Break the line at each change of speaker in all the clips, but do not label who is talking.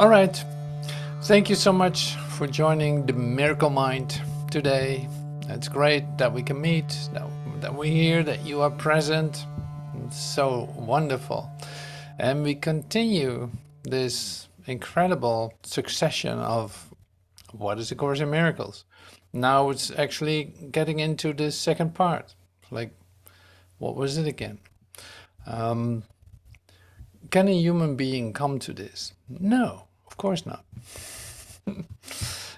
All right. Thank you so much for joining the Miracle Mind today. It's great that we can meet, that we're here, that you are present. It's so wonderful. And we continue this incredible succession of what is A Course in Miracles. Now it's actually getting into the second part. Like, what was it again? Can a human being come to this? No, of course not.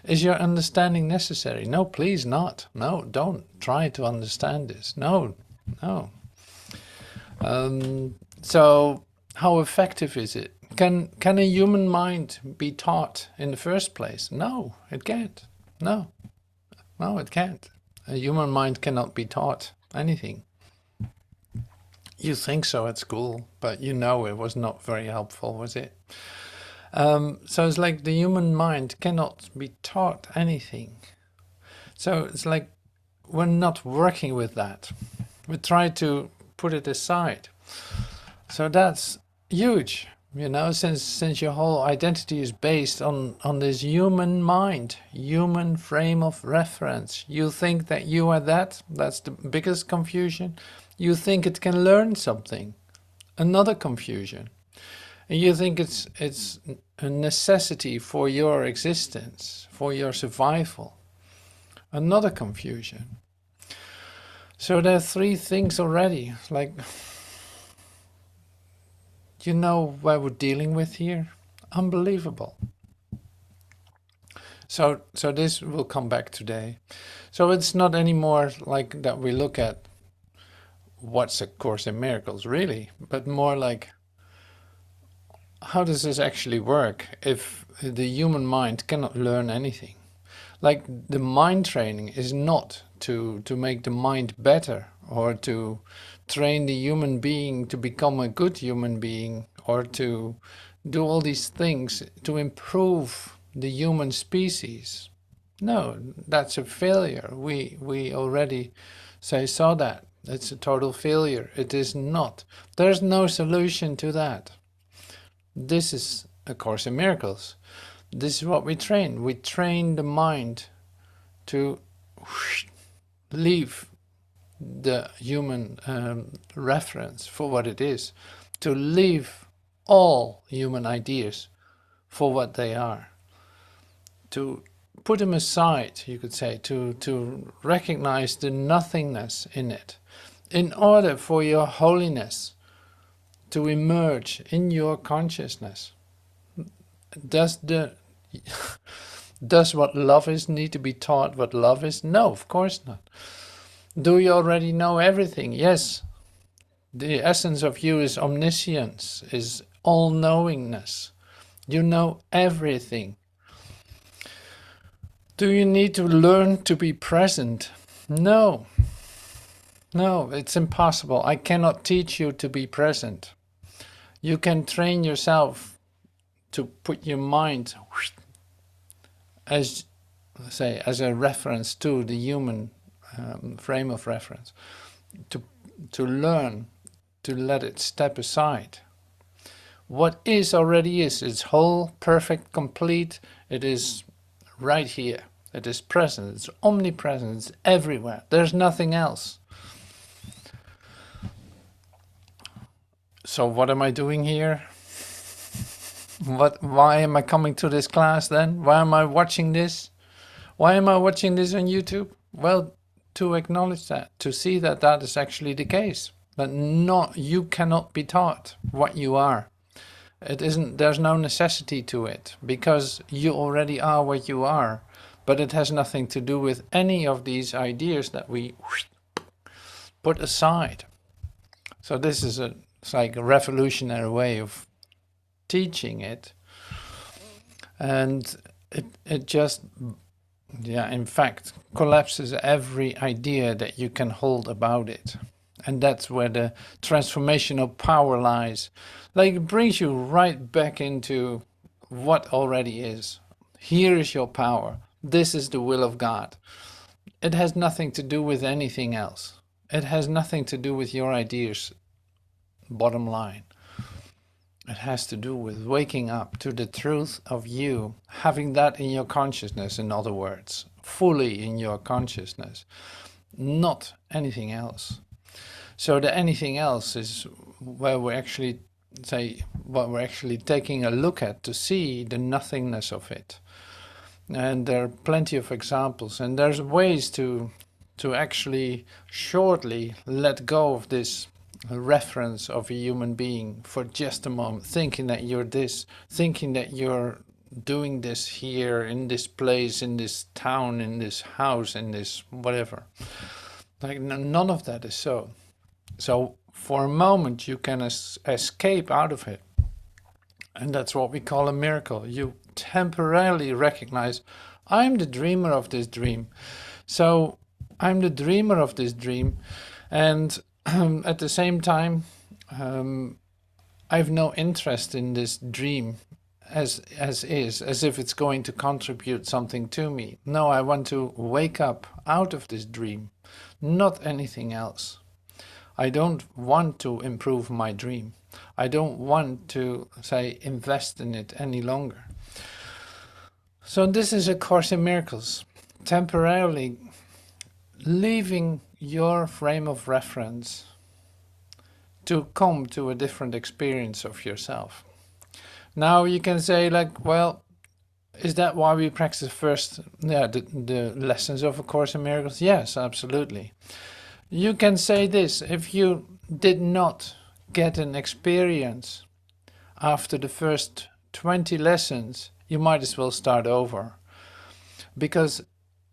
Is your understanding necessary? No, please not. No, don't try to understand this. No, no. So how effective is it? Can a human mind be taught in the first place? No, it can't. No, it can't. A human mind cannot be taught anything. You think so at school, but you know it was not very helpful, was it? So it's like the human mind cannot be taught anything. So it's like we're not working with that. We try to put it aside. So that's huge, you know, since your whole identity is based on this human mind, human frame of reference. You think that you are that. That's the biggest confusion. You think it can learn something. Another confusion. And you think it's a necessity for your existence, for your survival. Another confusion. So there are three things already. Like, you know what we're dealing with here? Unbelievable. So this will come back today. So it's not anymore like that we look at what's A Course in Miracles really, but more like, how does this actually work if the human mind cannot learn anything? Like, the mind training is not to make the mind better or to train the human being to become a good human being or to do all these things to improve the human species. No, that's a failure. We already saw that. It's a total failure. It is not. There's no solution to that. This is A Course in Miracles. This is what we train. We train the mind to leave the human reference for what it is, to leave all human ideas for what they are, to put them aside, you could say, to recognize the nothingness in it, in order for your holiness to emerge in your consciousness. Does what love is need to be taught what love is? No, of course not. Do you already know everything? Yes. The essence of you is omniscience, is all-knowingness. You know everything. Do you need to learn to be present? No. No, it's impossible. I cannot teach you to be present. You can train yourself to put your mind as a reference to the human frame of reference, to learn to let it step aside. What is already is. It's whole, perfect, complete. It is right here. It is present. It's omnipresent. It's everywhere. There's nothing else. So what am I doing here? Why am I coming to this class then? Why am I watching this? Why am I watching this on YouTube? Well, to acknowledge that, to see that that is actually the case. That you cannot be taught what you are. It isn't, there's no necessity to it, because you already are what you are. But it has nothing to do with any of these ideas that we put aside. So this is it's like a revolutionary way of teaching it. And it just, in fact, collapses every idea that you can hold about it. And that's where the transformational power lies. Like, it brings you right back into what already is. Here is your power. This is the will of God. It has nothing to do with anything else. It has nothing to do with your ideas, bottom line. It has to do with waking up to the truth of you, having that in your consciousness, in other words, fully in your consciousness, not anything else. So the anything else is where we actually say what we're actually taking a look at to see the nothingness of it. And there are plenty of examples, and there's ways to actually shortly let go of this reference of a human being for just a moment, thinking that you're this, thinking that you're doing this here, in this place, in this town, in this house, in this whatever. Like none of that is so. So for a moment you can escape out of it. And that's what we call a miracle. You temporarily recognize, I'm the dreamer of this dream. So I'm the dreamer of this dream. And at the same time, I have no interest in this dream as if it's going to contribute something to me. No, I want to wake up out of this dream, not anything else. I don't want to improve my dream. I don't want to, say, invest in it any longer. So this is A Course in Miracles, temporarily leaving your frame of reference to come to a different experience of yourself. Now you can say like, well, is that why we practice first the lessons of A Course in Miracles? Yes, absolutely. You can say this, if you did not get an experience after the first 20 lessons, you might as well start over. Because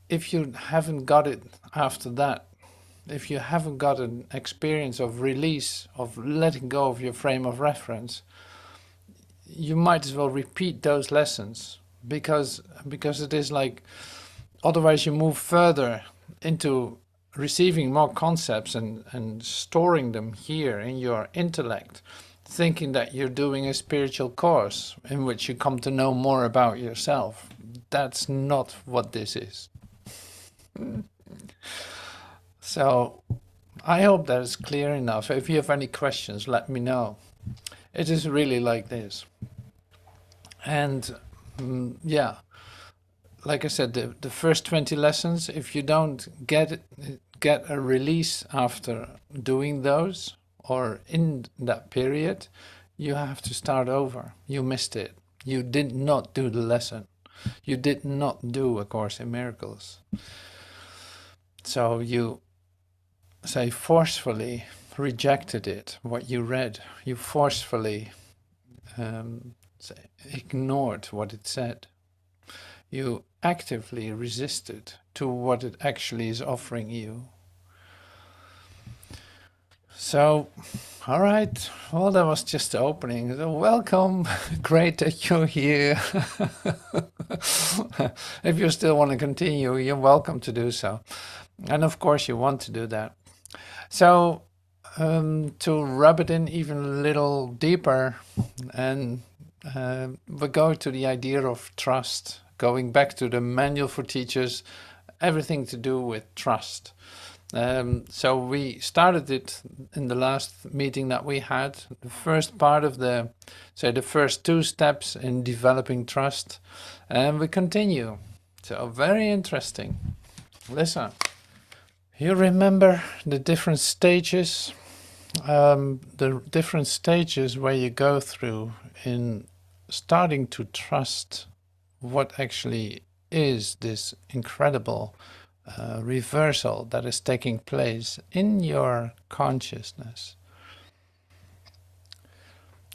if you haven't got it after that, if you haven't got an experience of release, of letting go of your frame of reference, you might as well repeat those lessons, because it is like, otherwise you move further into receiving more concepts and storing them here in your intellect, thinking that you're doing a spiritual course in which you come to know more about yourself. That's not what this is. So I hope that is clear enough. If you have any questions, let me know. It is really like this. And yeah, like I said, the first 20 lessons, if you don't get a release after doing those, or in that period, you have to start over. You missed it. You did not do the lesson. You did not do A Course in Miracles. So you, say, forcefully rejected it, what you read. You forcefully ignored what it said. You actively resisted to what it actually is offering you. So, all right, well, that was just the opening. So welcome, great that you're here. If you still want to continue, you're welcome to do so. And of course you want to do that. So, to rub it in even a little deeper, and we go to the idea of trust, going back to the manual for teachers, everything to do with trust. So we started it in the last meeting that we had, the first part of the first 2 steps in developing trust, and we continue. So very interesting. Listen, you remember the different stages, where you go through in starting to trust what actually is this incredible reversal that is taking place in your consciousness.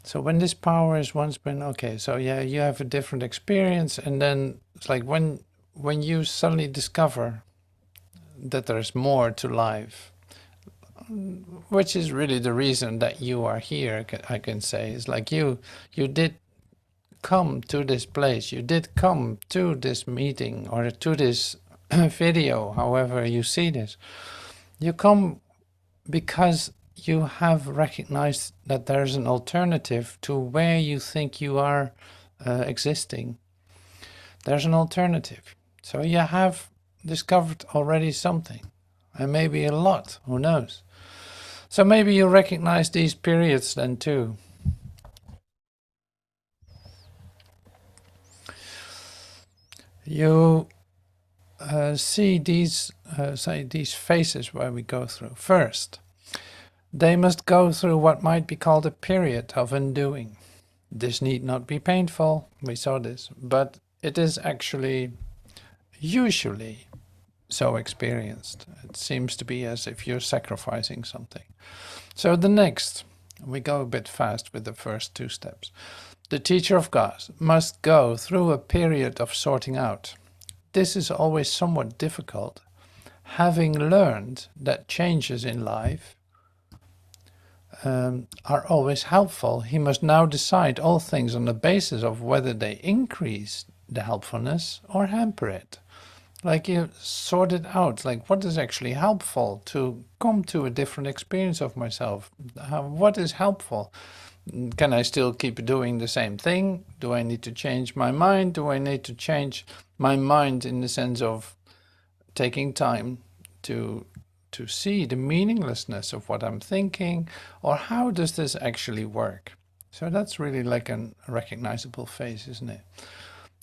So when this power is once been, okay, so yeah, you have a different experience, and then it's like when you suddenly discover that there's more to life, which is really the reason that you are here, I can say. It's like you did come to this place, you did come to this meeting or to this video, however you see this. You come because you have recognized that there's an alternative to where you think you are existing. There's an alternative. So you have discovered already something, and maybe a lot, who knows. So maybe you recognize these periods then too. You see these phases where we go through. First, they must go through what might be called a period of undoing. This need not be painful, we saw this, but it is actually usually so experienced. It seems to be as if you're sacrificing something. So the next, we go a bit fast with the first two steps. The teacher of God must go through a period of sorting out. This is always somewhat difficult. Having learned that changes in life are always helpful, he must now decide all things on the basis of whether they increase the helpfulness or hamper it. Like you sort it out, like what is actually helpful to come to a different experience of myself? What is helpful? Can I still keep doing the same thing? Do I need to change my mind? Do I need to change my mind in the sense of taking time to see the meaninglessness of what I'm thinking? Or how does this actually work? So that's really like a recognizable phase, isn't it?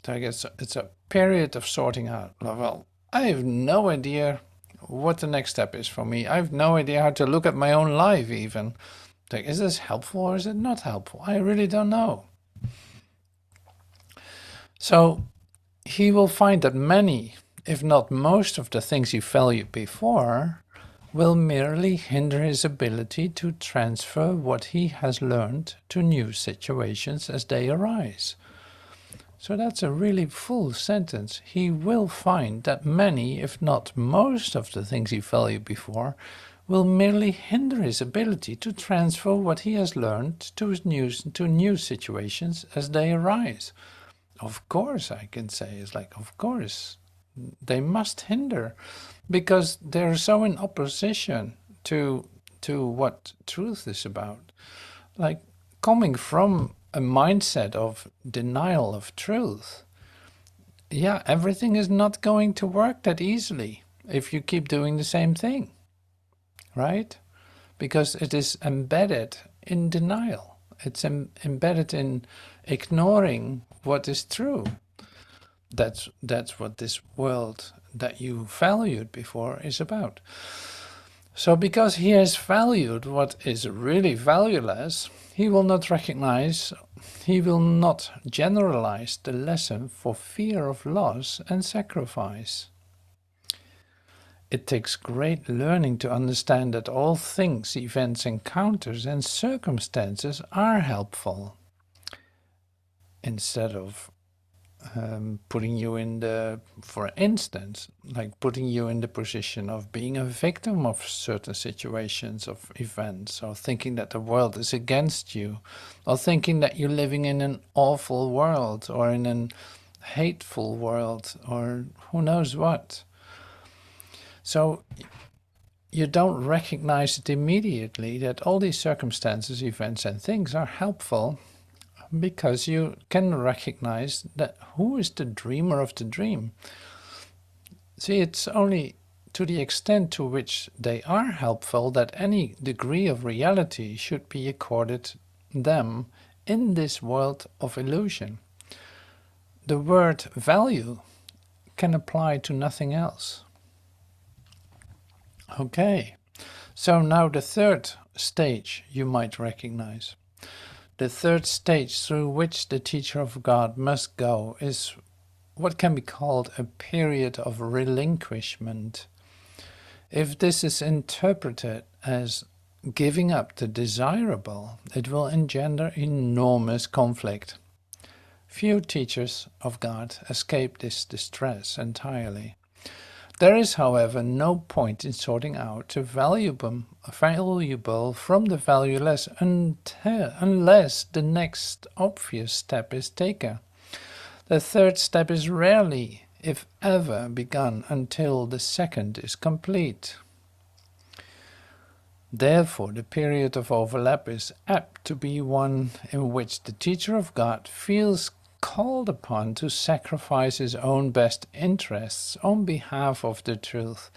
So I guess it's a period of sorting out. Well, I have no idea what the next step is for me. I have no idea how to look at my own life even. Like, is this helpful or is it not helpful? I really don't know. So he will find that many, if not most of the things he valued before, will merely hinder his ability to transfer what he has learned to new situations as they arise. So that's a really full sentence. He will find that many, if not most of the things he valued before, will merely hinder his ability to transfer what he has learned to new situations as they arise. Of course, I can say, it's like, of course, they must hinder, because they're so in opposition to what truth is about. Like, coming from a mindset of denial of truth, yeah, everything is not going to work that easily if you keep doing the same thing, right? Because it is embedded in denial. It's embedded in ignoring what is true. That's what this world that you valued before is about. So because he has valued what is really valueless, he will not recognize, he will not generalize the lesson for fear of loss and sacrifice. It takes great learning to understand that all things, events, encounters, and circumstances are helpful, instead of putting you in the, for instance, like putting you in the position of being a victim of certain situations, of events, or thinking that the world is against you, or thinking that you're living in an awful world, or in an hateful world, or who knows what. So you don't recognize it immediately that all these circumstances, events, and things are helpful, because you can recognize that who is the dreamer of the dream. See, it's only to the extent to which they are helpful that any degree of reality should be accorded them in this world of illusion. The word value can apply to nothing else. Okay, so now the third stage you might recognize. The third stage through which the teacher of God must go is what can be called a period of relinquishment. If this is interpreted as giving up the desirable, it will engender enormous conflict. Few teachers of God escape this distress entirely. There is, however, no point in sorting out the valuable from the valueless unless the next obvious step is taken. The third step is rarely, if ever, begun until the second is complete. Therefore, the period of overlap is apt to be one in which the teacher of God feels called upon to sacrifice his own best interests on behalf of the truth.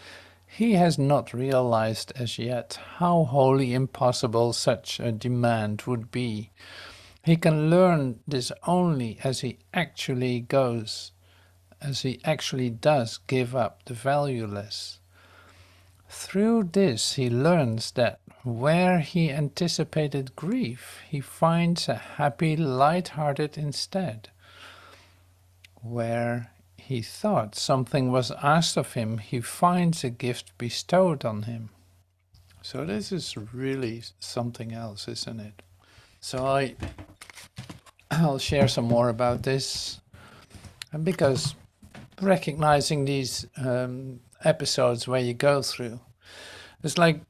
He has not realized as yet how wholly impossible such a demand would be. He can learn this only as he actually goes as he actually does give up the valueless. Through this, he learns that where he anticipated grief, he finds a happy, light-hearted instead. Where he thought something was asked of him, he finds a gift bestowed on him. So this is really something else, isn't it? So I'll share some more about this, and because recognizing these episodes where you go through, it's like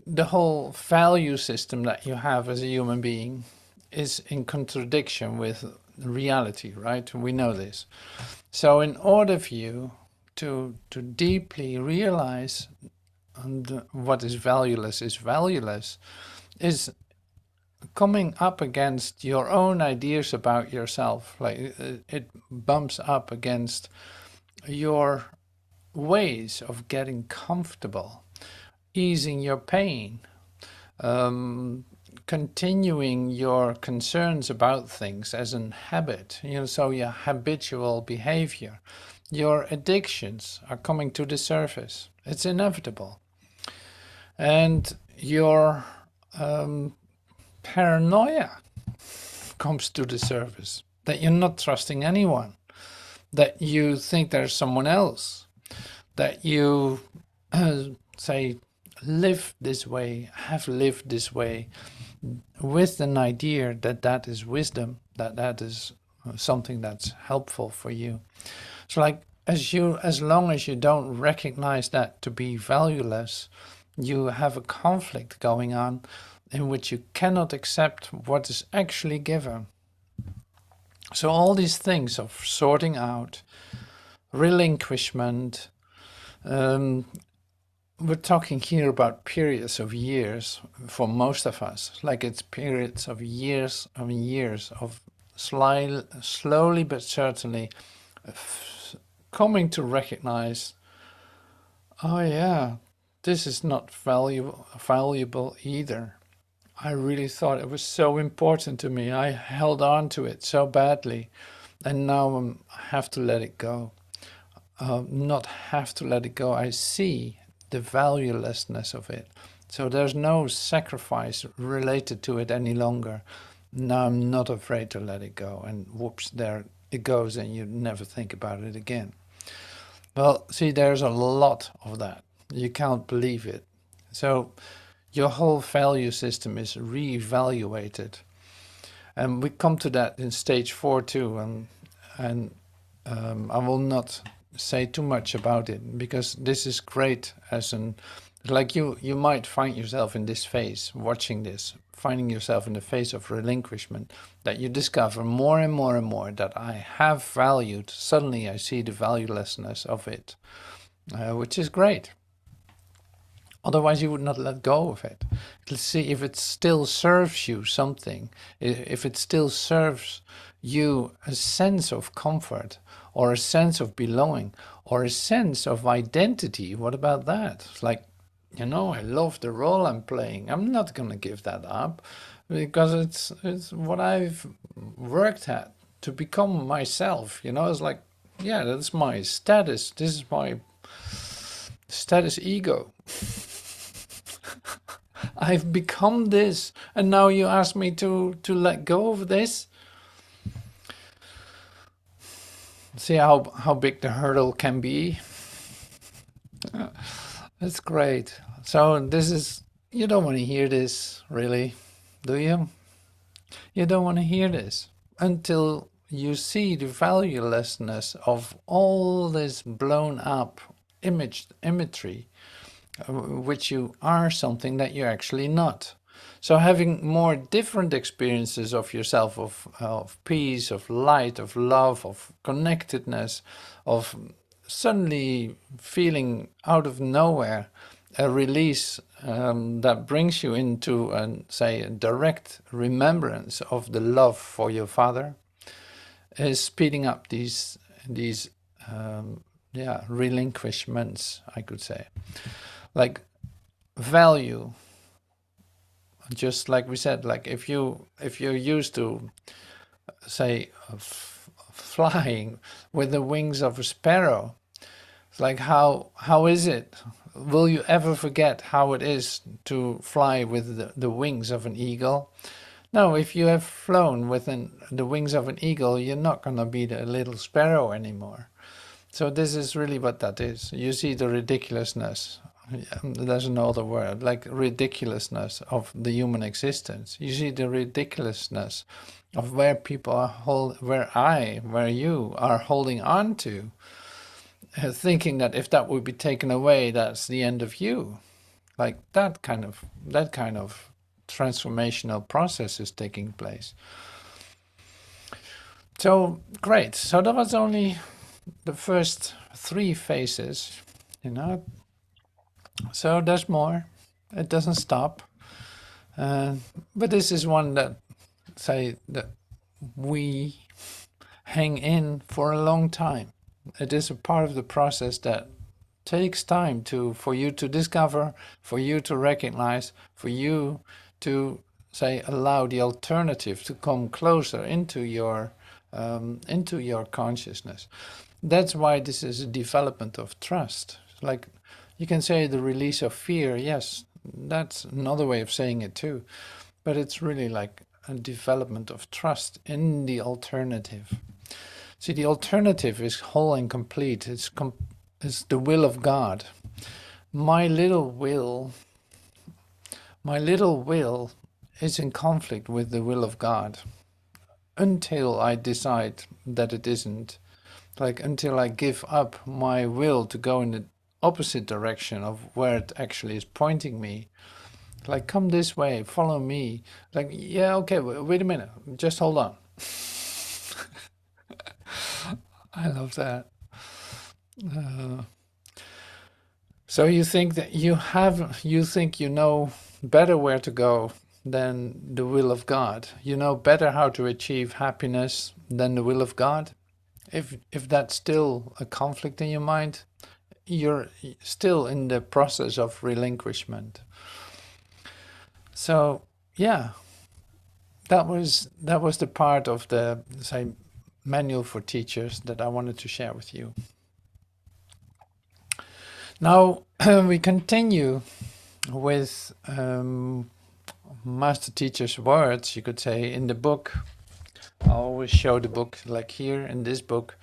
the whole value system that you have as a human being is in contradiction with reality, right? We know this. So in order for you to deeply realize what is valueless is coming up against your own ideas about yourself. Like it bumps up against your ways of getting comfortable, easing your pain, continuing your concerns about things as a habit, so your habitual behavior, your addictions are coming to the surface. It's inevitable. And your paranoia comes to the surface, that you're not trusting anyone, that you think there's someone else, that you say, live this way, have lived this way, with an idea that that is wisdom, that that is something that's helpful for you. So like, as long as you don't recognize that to be valueless, you have a conflict going on in which you cannot accept what is actually given. So all these things of sorting out, relinquishment, we're talking here about periods of years for most of us, like it's periods of years of slowly but certainly coming to recognize, oh yeah, this is not valuable either. I really thought it was so important to me. I held on to it so badly, and now I have to let it go. Not have to let it go. I see the valuelessness of it. So there's no sacrifice related to it any longer. Now I'm not afraid to let it go. And whoops, there it goes, and you never think about it again. Well, see, there's a lot of that. You can't believe it. So your whole value system is reevaluated. And we come to that in stage 4 too. And I will not say too much about it, because this is great as like you might find yourself in this phase, watching this, finding yourself in the phase of relinquishment, that you discover more and more and more that I have valued. Suddenly I see the valuelessness of it, which is great. Otherwise you would not let go of it. Let's see if it still serves you something, if it still serves you a sense of comfort, or a sense of belonging, or a sense of identity. What about that? It's like, I love the role I'm playing. I'm not going to give that up, because it's what I've worked at to become myself. It's like, yeah, that's my status. This is my status ego. I've become this, and now you ask me to let go of this. See how big the hurdle can be. That's great. So this is, you don't want to hear this, really, do you? You don't want to hear this until you see the valuelessness of all this blown up imagery, which you are something that you're actually not. So having more different experiences of yourself, of peace, of light, of love, of connectedness, of suddenly feeling out of nowhere a release that brings you into, say, a direct remembrance of the love for your father, is speeding up these relinquishments, I could say. Like value, just like we said, like if you're used to, say, flying with the wings of a sparrow. It's like, how is it? Will you ever forget how it is to fly with the wings of an eagle? No, if you have flown with the wings of an eagle, you're not going to be the little sparrow anymore. So this is really what that is. You see the ridiculousness. There's no other word, like ridiculousness of the human existence. You see the ridiculousness of where people are where you are holding on to, thinking that if that would be taken away, that's the end of you. Like that kind of transformational process is taking place. So great. So that was only the first 3 phases, you know. So there's more. It doesn't stop. But this is one that we hang in for a long time. It is a part of the process that takes time for you to discover, for you to recognize, for you to allow the alternative to come closer into your consciousness. That's why this is a development of trust. Like you can say the release of fear, yes, that's another way of saying it too. But it's really like a development of trust in the alternative. See, the alternative is whole and complete. It's the will of God. My little will is in conflict with the will of God until I decide that it isn't. Like until I give up my will to go in the opposite direction of where it actually is pointing me. Like, come this way, follow me. Like, yeah, okay, wait a minute, just hold on. I love that. So you think that you think you know better where to go than the will of God. You know better how to achieve happiness than the will of God. If that's still a conflict in your mind, you're still in the process of relinquishment. So yeah, that was the part of the manual for teachers that I wanted to share with you. Now we continue with Master Teacher's words, you could say, in the book. I always show the book, like here in this book,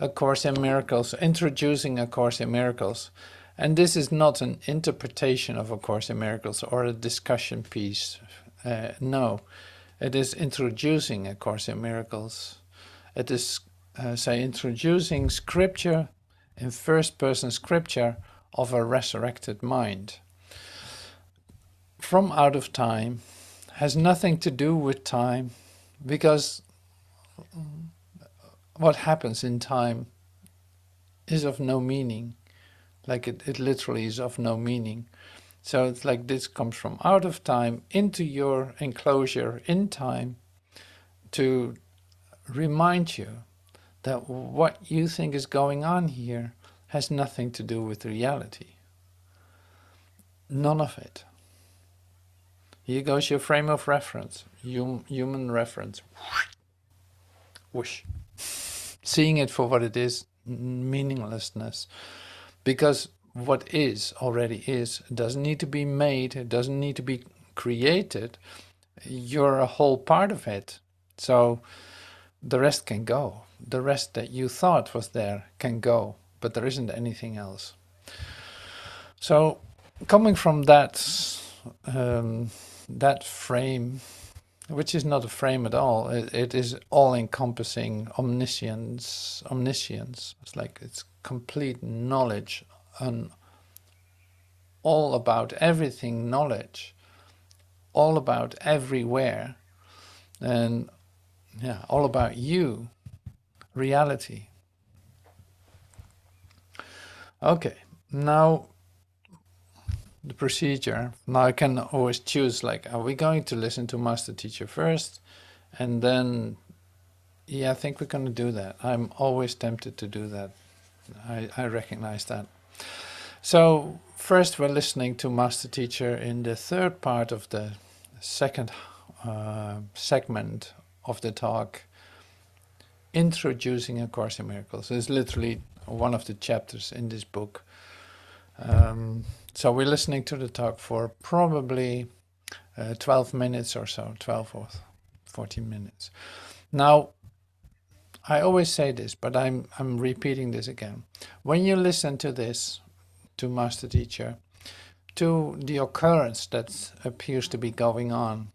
A Course in Miracles, introducing A Course in Miracles. And this is not an interpretation of A Course in Miracles or a discussion piece. No, it is introducing A Course in Miracles. It is, introducing scripture in first-person scripture of a resurrected mind. From out of time, has nothing to do with time, because what happens in time is of no meaning. Like it literally is of no meaning. So it's like this comes from out of time into your enclosure in time to remind you that what you think is going on here has nothing to do with reality. None of it. Here goes your frame of reference, human reference. Whoosh. Seeing it for what it is, meaninglessness. Because what is already is. It doesn't need to be made, it doesn't need to be created. You're a whole part of it. So the rest can go. The rest that you thought was there can go, but there isn't anything else. So coming from that frame, which is not a frame at all, it is all-encompassing omniscience. It's like it's complete knowledge and all about everything knowledge, all about everywhere, and yeah, all about you, reality. Okay, now the procedure. Now I can always choose, like, are we going to listen to Master Teacher first? And then, yeah, I think we're going to do that. I'm always tempted to do that. I recognize that. So first we're listening to Master Teacher in the third part of the second segment of the talk, introducing A Course in Miracles. It's literally one of the chapters in this book. So we're listening to the talk for probably 12 minutes or so, 12 or 14 minutes. Now, I always say this, but I'm repeating this again. When you listen to this, to Master Teacher, to the occurrence that appears to be going on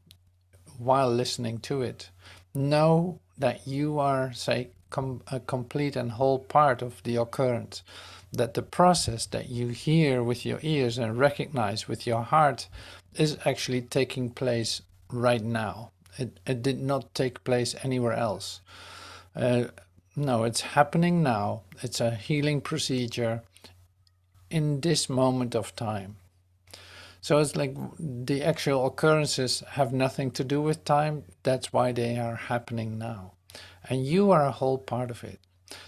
while listening to it, know that you are, say, a complete and whole part of the occurrence. That the process that you hear with your ears and recognize with your heart is actually taking place right now. It did not take place anywhere else. No, it's happening now. It's a healing procedure in this moment of time. So it's like the actual occurrences have nothing to do with time. That's why they are happening now. And you are a whole part of it.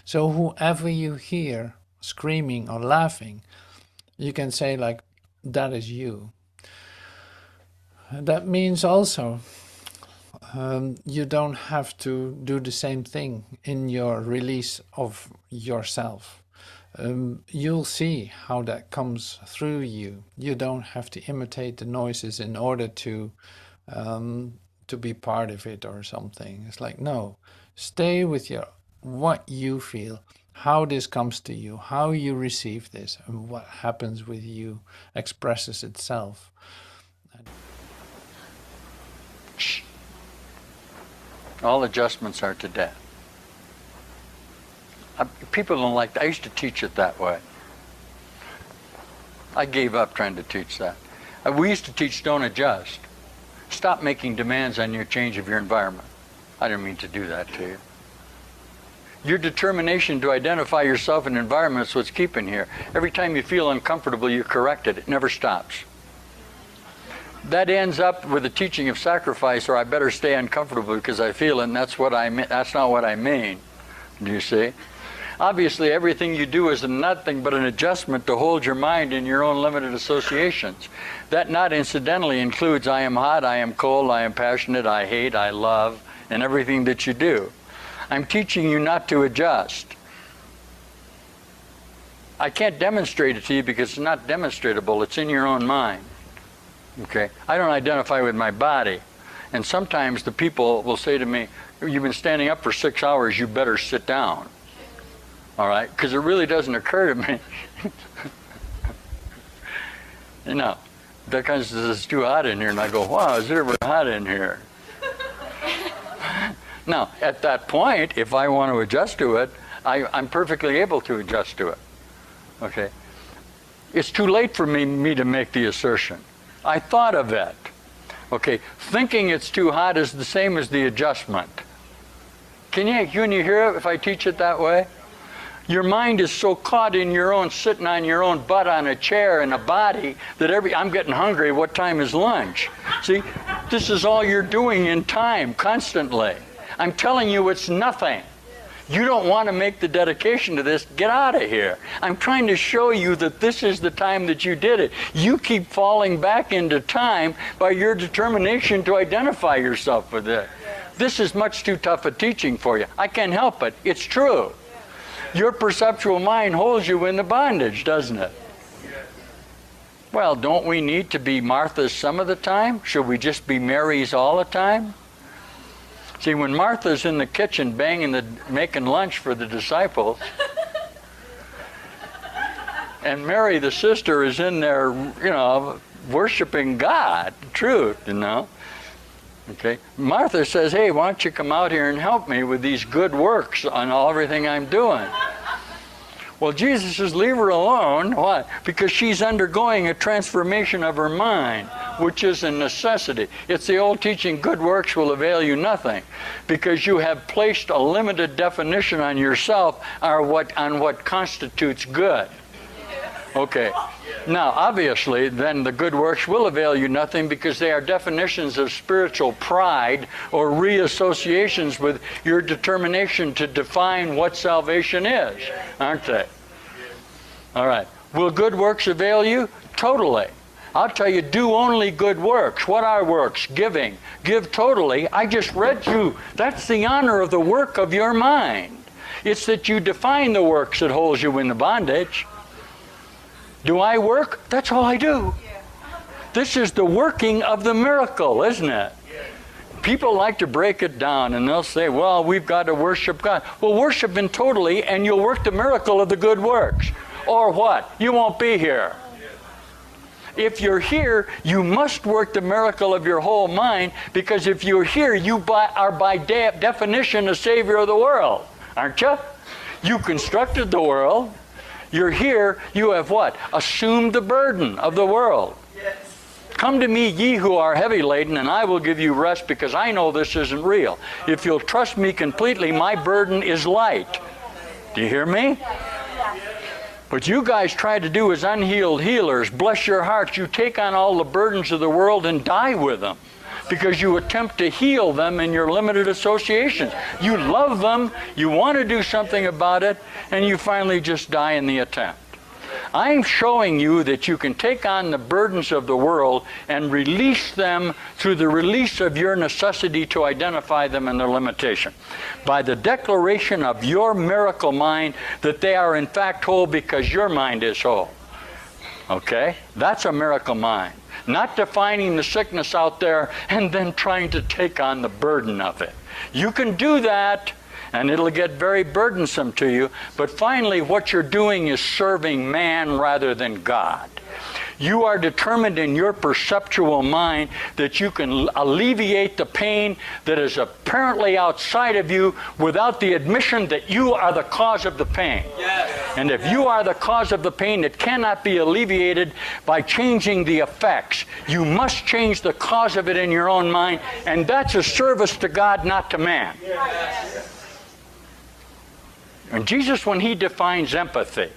So whoever you hear screaming or laughing, you can say like, that is you. That means also you don't have to do the same thing in your release of yourself. You'll see how that comes through you. You don't have to imitate the noises in order to be part of it or something. It's like, no, stay with what you feel, how this comes to you, how you receive this, and what happens with you expresses itself.
All adjustments are to death. People don't like that. I used to teach it that way. I gave up trying to teach that. We used to teach don't adjust. Stop making demands on your change of your environment. I didn't mean to do that to you. Your determination to identify yourself in environments is what's keeping here. Every time you feel uncomfortable, you correct it. It never stops. That ends up with the teaching of sacrifice, or I better stay uncomfortable because I feel it, and that's not what I mean. Do you see? Obviously, everything you do is nothing but an adjustment to hold your mind in your own limited associations. That not incidentally includes I am hot, I am cold, I am passionate, I hate, I love, and everything that you do. I'm teaching you not to adjust. I can't demonstrate it to you because it's not demonstratable. It's in your own mind. Okay? I don't identify with my body. And sometimes the people will say to me, you've been standing up for 6 hours, you better sit down. All right? Because it really doesn't occur to me. You know, that kind of says it's too hot in here. And I go, wow, is it ever hot in here? Now, at that point, if I want to adjust to it, I'm perfectly able to adjust to it. Okay? It's too late for me to make the assertion. I thought of it. Okay? Thinking it's too hot is the same as the adjustment. Can you hear it if I teach it that way? Your mind is so caught in your own, sitting on your own butt on a chair in a body that I'm getting hungry, what time is lunch? See, this is all you're doing in time, constantly. I'm telling you it's nothing. You don't want to make the dedication to this, get out of here. I'm trying to show you that this is the time that you did it. You keep falling back into time by your determination to identify yourself with it. This is much too tough a teaching for you. I can't help it. It's true. Your perceptual mind holds you in the bondage, doesn't it? Well, don't we need to be Marthas some of the time? Should we just be Marys all the time? See, when Martha's in the kitchen making lunch for the disciples, and Mary, the sister, is in there, worshiping God, truth, Okay? Martha says, hey, why don't you come out here and help me with these good works on everything I'm doing? Well, Jesus says, leave her alone. Why? Because she's undergoing a transformation of her mind, which is a necessity. It's the old teaching, good works will avail you nothing, because you have placed a limited definition on yourself on what constitutes good. Okay. Now, obviously, then the good works will avail you nothing because they are definitions of spiritual pride or reassociations with your determination to define what salvation is, aren't they? All right. Will good works avail you? Totally. I'll tell you, do only good works. What are works? Giving. Give totally. I just read you. That's the honor of the work of your mind. It's that you define the works that holds you in the bondage. Do I work? That's all I do. This is the working of the miracle, isn't it? People like to break it down, and they'll say, well, we've got to worship God. Well, worship Him totally, and you'll work the miracle of the good works. Or what? You won't be here. If you're here, you must work the miracle of your whole mind, because if you're here, you are by definition a savior of the world, aren't you? You constructed the world. You're here. You have what? Assumed the burden of the world. Come to me, ye who are heavy laden, and I will give you rest, because I know this isn't real. If you'll trust me completely, my burden is light. Do you hear me? What you guys try to do as unhealed healers, bless your hearts, you take on all the burdens of the world and die with them, because you attempt to heal them in your limited associations. You love them, you want to do something about it, and you finally just die in the attempt. I'm showing you that you can take on the burdens of the world and release them through the release of your necessity to identify them and their limitation. By the declaration of your miracle mind that they are in fact whole because your mind is whole. Okay? That's a miracle mind. Not defining the sickness out there and then trying to take on the burden of it. You can do that, and it'll get very burdensome to you, but finally what you're doing is serving man rather than God. You are determined in your perceptual mind that you can alleviate the pain that is apparently outside of you without the admission that you are the cause of the pain. Yes. And if you are the cause of the pain, it cannot be alleviated by changing the effects. You must change the cause of it in your own mind, and that's a service to God, not to man. Yes. And Jesus, when He defines empathy,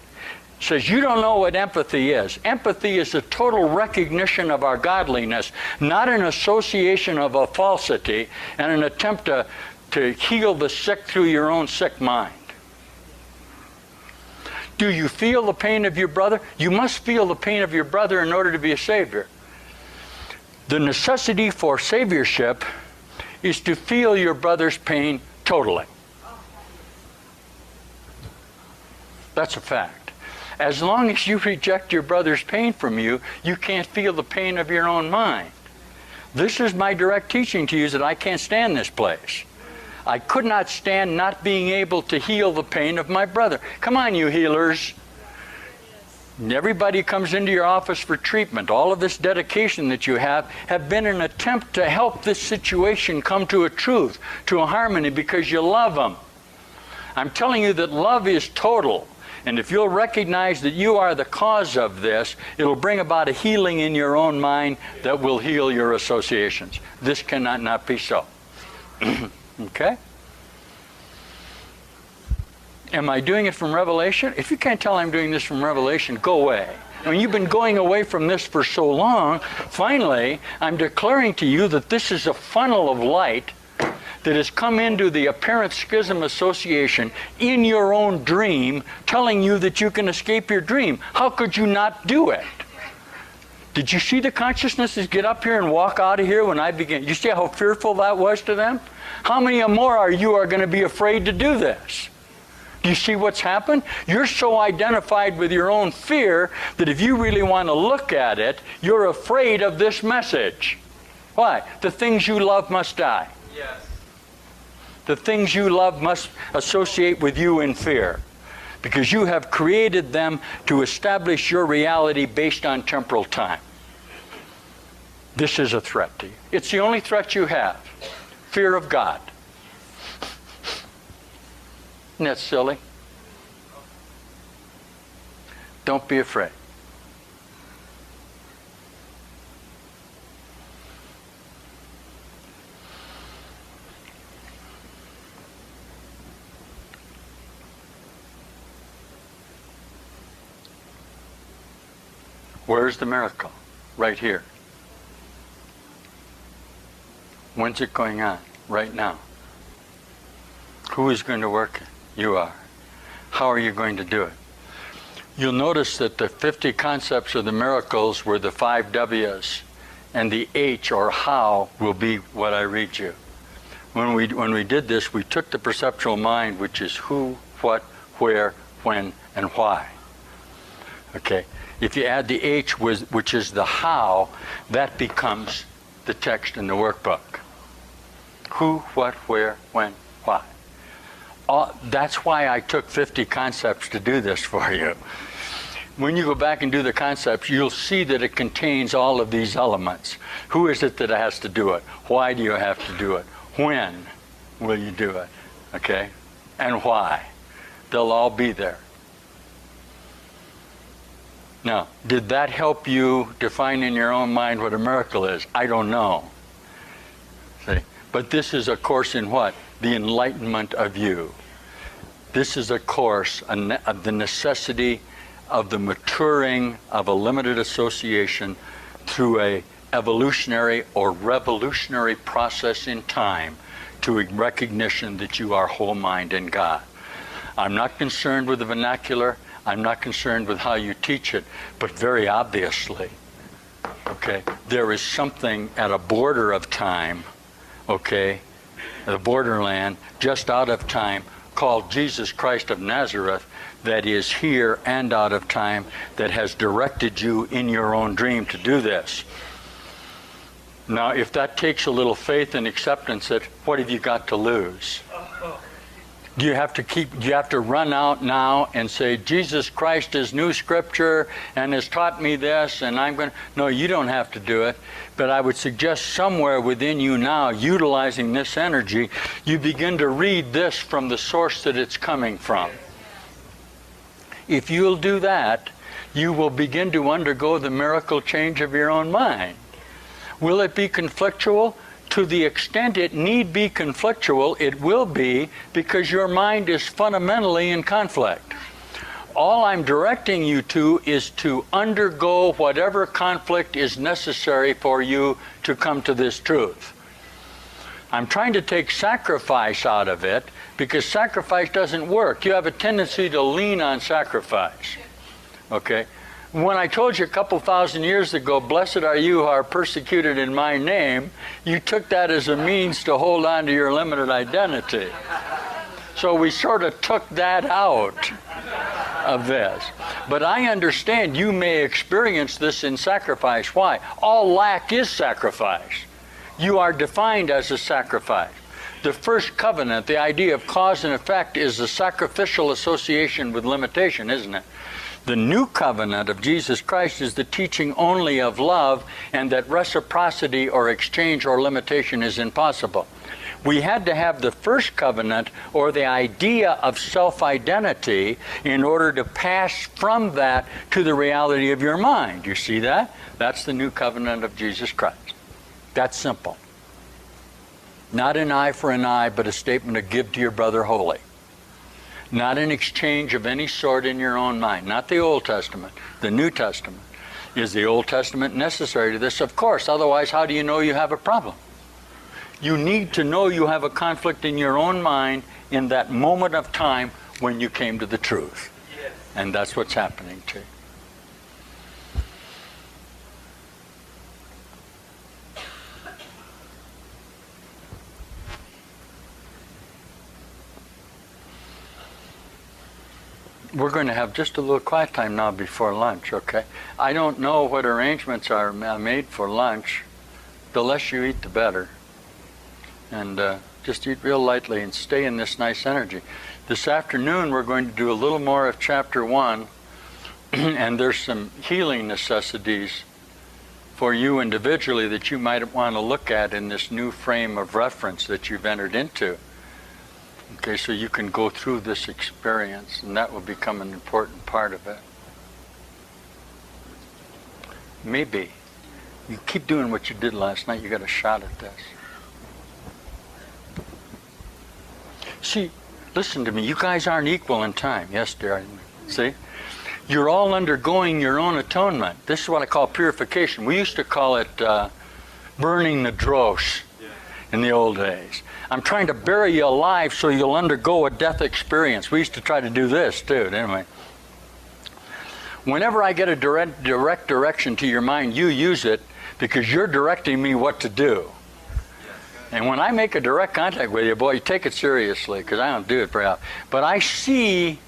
says, you don't know what empathy is. Empathy is a total recognition of our godliness, not an association of a falsity and an attempt to heal the sick through your own sick mind. Do you feel the pain of your brother? You must feel the pain of your brother in order to be a savior. The necessity for saviorship is to feel your brother's pain totally. That's a fact. As long as you reject your brother's pain from you, you can't feel the pain of your own mind. This is my direct teaching to you, is that I can't stand this place. I could not stand not being able to heal the pain of my brother. Come on, you healers. Everybody comes into your office for treatment. All of this dedication that you have been an attempt to help this situation come to a truth, to a harmony, because you love them. I'm telling you that love is total. And if you'll recognize that you are the cause of this, it'll bring about a healing in your own mind that will heal your associations. This cannot not be so. Okay? Am I doing it from Revelation? If you can't tell I'm doing this from Revelation, go away. I mean, you've been going away from this for so long. Finally, I'm declaring to you that this is a funnel of light that has come into the apparent schism association in your own dream, telling you that you can escape your dream. How could you not do it? Did you see the consciousnesses get up here and walk out of here when I began? You see how fearful that was to them? How many more are going to be afraid to do this? Do you see what's happened? You're so identified with your own fear that if you really want to look at it, you're afraid of this message. Why? The things you love must die. Yes. The things you love must associate with you in fear, because you have created them to establish your reality based on temporal time. This is a threat to you. It's the only threat you have. Fear of God. Isn't that silly? Don't be afraid. Where's the miracle? Right here. When's it going on? Right now. Who is going to work it? You are. How are you going to do it? you'll notice that the 50 concepts of the miracles were the 5 W's, and the H, or how, will be what I read you. When we did this, we took the perceptual mind, which is who, what, where, when, and why. Okay? If you add the H, which is the how, that becomes the text in the workbook. Who, what, where, when, why. That's why I took 50 concepts to do this for you. When you go back and do the concepts, you'll see that it contains all of these elements. Who is it that has to do it? Why do you have to do it? When will you do it? Okay? And why? They'll all be there. Now, did that help you define in your own mind what a miracle is? I don't know. See? But this is a course in what? The enlightenment of you. This is a course of the necessity of the maturing of a limited association through a evolutionary or revolutionary process in time to a recognition that you are whole mind in God. I'm not concerned with the vernacular. I'm not concerned with how you teach it, but very obviously, okay, there is something at a border of time, okay, the borderland, just out of time, called Jesus Christ of Nazareth, that is here and out of time, that has directed you in your own dream to do this. Now, if that takes a little faith and acceptance, what have you got to lose? Do you have to run out now and say, Jesus Christ is new scripture and has taught me this and I'm going to... No, you don't have to do it. But I would suggest somewhere within you now, utilizing this energy, you begin to read this from the source that it's coming from. If you'll do that, you will begin to undergo the miracle change of your own mind. Will it be conflictual? To the extent it need be conflictual, it will be, because your mind is fundamentally in conflict. All I'm directing you to is to undergo whatever conflict is necessary for you to come to this truth. I'm trying to take sacrifice out of it, because sacrifice doesn't work. You have a tendency to lean on sacrifice. Okay? When I told you a couple thousand years ago, blessed are you who are persecuted in my name, you took that as a means to hold on to your limited identity. So we sort of took that out of this. But I understand you may experience this in sacrifice. Why? All lack is sacrifice. You are defined as a sacrifice. The first covenant, the idea of cause and effect, is a sacrificial association with limitation, isn't it? The new covenant of Jesus Christ is the teaching only of love, and that reciprocity or exchange or limitation is impossible. We had to have the first covenant, or the idea of self-identity, in order to pass from that to the reality of your mind. You see that? That's the new covenant of Jesus Christ. That's simple. Not an eye for an eye, but a statement of give to your brother wholly. Not an exchange of any sort in your own mind. Not the Old Testament. The New Testament. Is the Old Testament necessary to this? Of course. Otherwise, how do you know you have a problem? You need to know you have a conflict in your own mind in that moment of time when you came to the truth. Yes. And that's what's happening to you. We're going to have just a little quiet time now before lunch, okay? I don't know what arrangements are made for lunch. The less you eat, the better. And just eat real lightly and stay in this nice energy. This afternoon, we're going to do a little more of Chapter 1, and there's some healing necessities for you individually that you might want to look at in this new frame of reference that you've entered into. Okay, so you can go through this experience, and that will become an important part of it. Maybe you keep doing what you did last night, you got a shot at this. See, listen to me, you guys aren't equal in time. Yes, dear. See? You're all undergoing your own atonement. This is what I call purification. We used to call it burning the dross in the old days. I'm trying to bury you alive so you'll undergo a death experience. We used to try to do this too, didn't we? Whenever I get a direct direction to your mind, you use it because you're directing me what to do. And when I make a direct contact with you, boy, you take it seriously, because I don't do it very often. But I see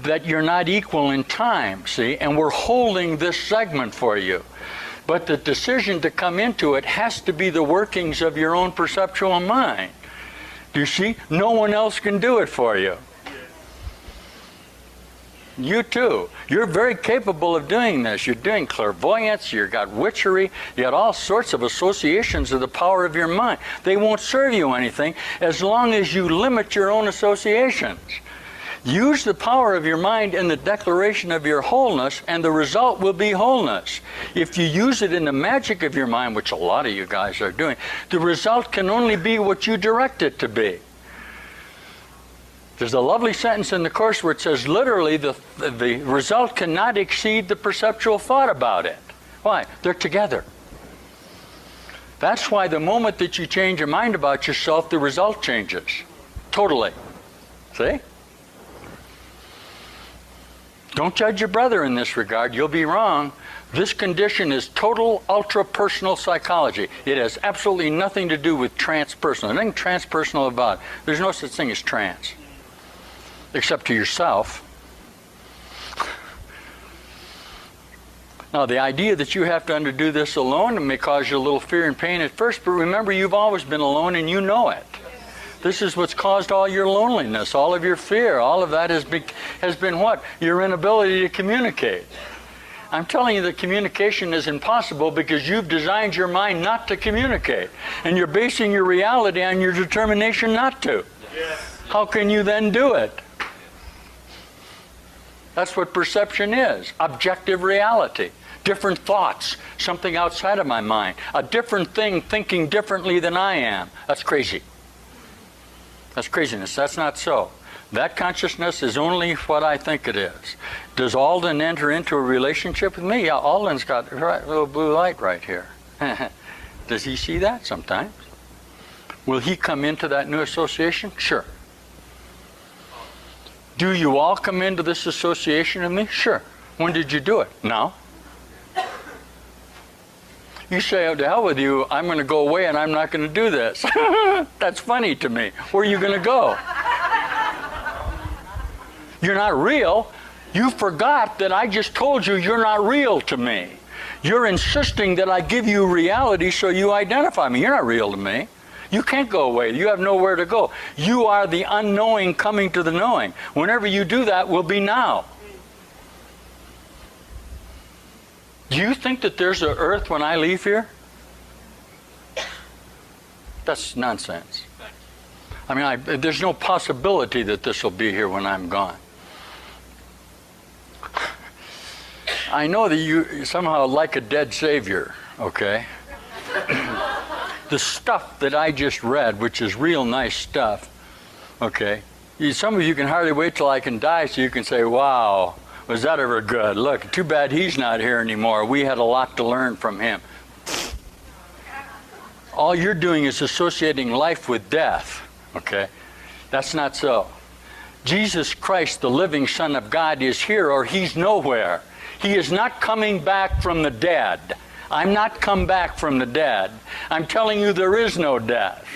that you're not equal in time, see? And we're holding this segment for you. But the decision to come into it has to be the workings of your own perceptual mind. Do you see? No one else can do it for you. You too. You're very capable of doing this. You're doing clairvoyance, you've got witchery, you got all sorts of associations of the power of your mind. They won't serve you anything as long as you limit your own associations. Use the power of your mind in the declaration of your wholeness, and the result will be wholeness. If you use it in the magic of your mind, which a lot of you guys are doing, the result can only be what you direct it to be. There's a lovely sentence in the Course where it says, literally, the result cannot exceed the perceptual thought about it. Why? They're together. That's why the moment that you change your mind about yourself, the result changes. Totally. See? Don't judge your brother in this regard. You'll be wrong. This condition is total ultra-personal psychology. It has absolutely nothing to do with transpersonal. There's nothing transpersonal about it. There's no such thing as trans. Except to yourself. Now, the idea that you have to underdo this alone may cause you a little fear and pain at first, but remember, you've always been alone and you know it. This is what's caused all your loneliness, all of your fear. All of that has been what? Your inability to communicate. I'm telling you that communication is impossible because you've designed your mind not to communicate. And you're basing your reality on your determination not to. Yes. How can you then do it? That's what perception is. Objective reality. Different thoughts. Something outside of my mind. A different thing thinking differently than I am. That's crazy. That's craziness. That's not so. That consciousness is only what I think it is. Does Alden enter into a relationship with me? Yeah, Alden's got a little blue light right here. Does he see that sometimes? Will he come into that new association? Sure. Do you all come into this association with me? Sure. When did you do it? Now. You say, oh, to hell with you, I'm going to go away and I'm not going to do this. That's funny to me. Where are you going to go? You're not real. You forgot that I just told you you're not real to me. You're insisting that I give you reality so you identify me. You're not real to me. You can't go away. You have nowhere to go. You are the unknowing coming to the knowing. Whenever you do that, will be now. Do you think that there's an earth when I leave here? That's nonsense. I mean, there's no possibility that this will be here when I'm gone. I know that you somehow like a dead savior, okay? The stuff that I just read, which is real nice stuff, okay? Some of you can hardly wait till I can die so you can say, wow, was that ever good? Look, too bad he's not here anymore. We had a lot to learn from him. All you're doing is associating life with death, okay? That's not so. Jesus Christ, the living Son of God, is here or he's nowhere. He is not coming back from the dead. I'm not come back from the dead. I'm telling you there is no death.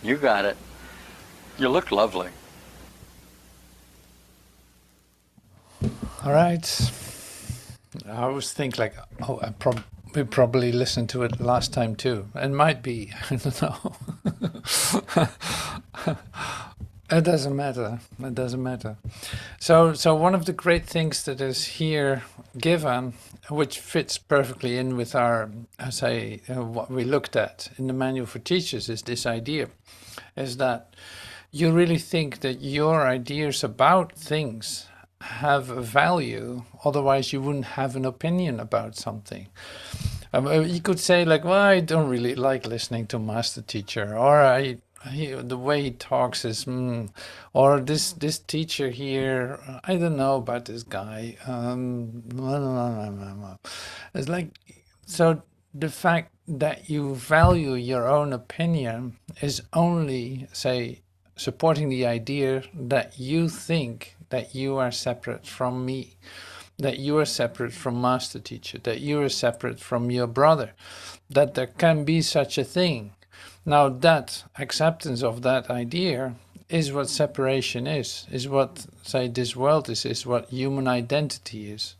You got it. You look lovely.
All right. I always think like, oh, we probably listened to it last time too. It might be. I don't know. It doesn't matter. It doesn't matter. So one of the great things that is here given, which fits perfectly in with our, what we looked at in the Manual for Teachers, is this idea, is that you really think that your ideas about things have a value, otherwise you wouldn't have an opinion about something. You could say like, well, I don't really like listening to Master Teacher, or the way he talks is, or this teacher here, I don't know about this guy. It's like, so the fact that you value your own opinion is only, say, supporting the idea that you think that you are separate from me, that you are separate from Master Teacher, that you are separate from your brother, that there can be such a thing. Now that acceptance of that idea is what separation is what, say, this world is what human identity is.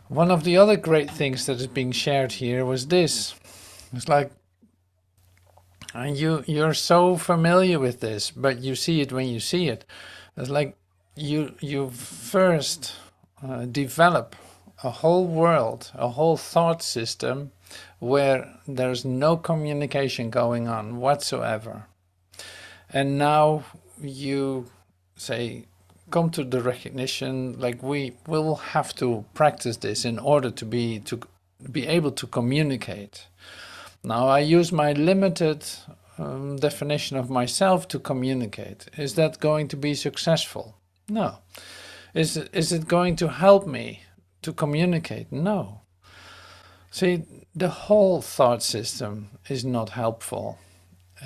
One of the other great things that is being shared here was this. It's like, and you're so familiar with this, but you see it when you see it. It's like you first develop a whole world, a whole thought system where there's no communication going on whatsoever. And now you, say, come to the recognition, like we will have to practice this in order to be able to communicate. Now I use my limited definition of myself to communicate. Is that going to be successful? No. Is it going to help me to communicate? No. See, the whole thought system is not helpful.